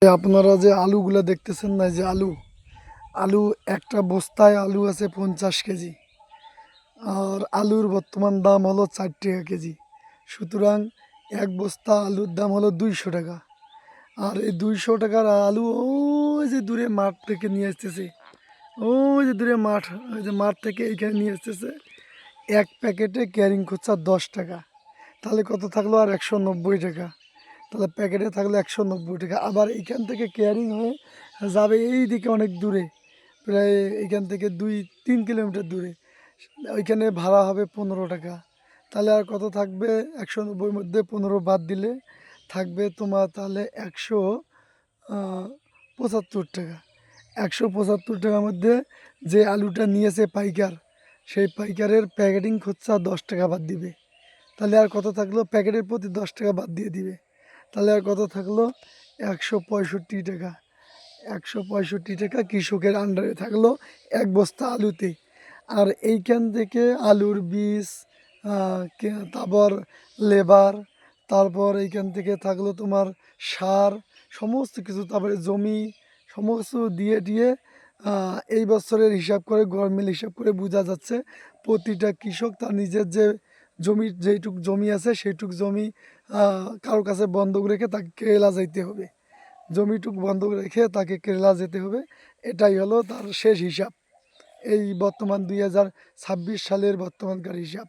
আপনারা যে আলুগুলো দেখতেছেন না, যে আলু আলু একটা বস্তায় আলু আছে 50 কেজি। আর আলুর বর্তমান দাম হলো 4 টাকা কেজি। সুতরাং এক বস্তা আলুর দাম হলো 200 টাকা। আর এই 200 টাকার আলু ওই যে দূরে মাঠ থেকে নিয়ে আসতেছে, ওই যে দূরে মাঠ, ওই যে মাঠ থেকে এইখানে নিয়ে আসতেছে। এক প্যাকেটে ক্যারিং খরচা 10 টাকা। তাহলে কত থাকলো? আর 190 টাকা। তাহলে প্যাকেটে থাকলে 190 টাকা। আবার এইখান থেকে কেয়ারিং হয়ে যাবে এই দিকে অনেক দূরে, প্রায় এইখান থেকে 2-3 কিলোমিটার দূরে। ওইখানে ভাড়া হবে 15 টাকা। তাহলে আর কত থাকবে? 190-র মধ্যে 15 বাদ দিলে থাকবে তোমার তাহলে 175 টাকা। 175 টাকার মধ্যে যে আলুটা নিয়েছে পাইকার, সেই পাইকারের প্যাকেটিং খরচা 10 টাকা বাদ দিবে। তাহলে আর কত থাকলো? প্যাকেটের প্রতি 10 টাকা বাদ দিয়ে দিবে। তাহলে আর কত থাকলো? 165 টাকা। 165 টাকা কৃষকের আন্ডারে থাকলো এক বস্তা আলুতে। আর এইখান থেকে আলুর বীজ, তারপর লেবার, তারপর এইখান থেকে থাকলো তোমার সার, সমস্ত কিছু, তারপরে জমি, সমস্ত দিয়ে দিয়ে এই বছরের হিসাব করে, গরমিল হিসাব করে বোঝা যাচ্ছে প্রতিটা কৃষক তার নিজের যে জমির যেইটুক জমি আছে সেইটুক জমি কারোর কাছে বন্ধক রেখে তাকে কেরালা যাইতে হবে। জমিটুক বন্ধক রেখে তাকে কেরালা যেতে হবে। এটাই হলো তার শেষ হিসাব, এই বর্তমান 2026 সালের বর্তমানকার হিসাব।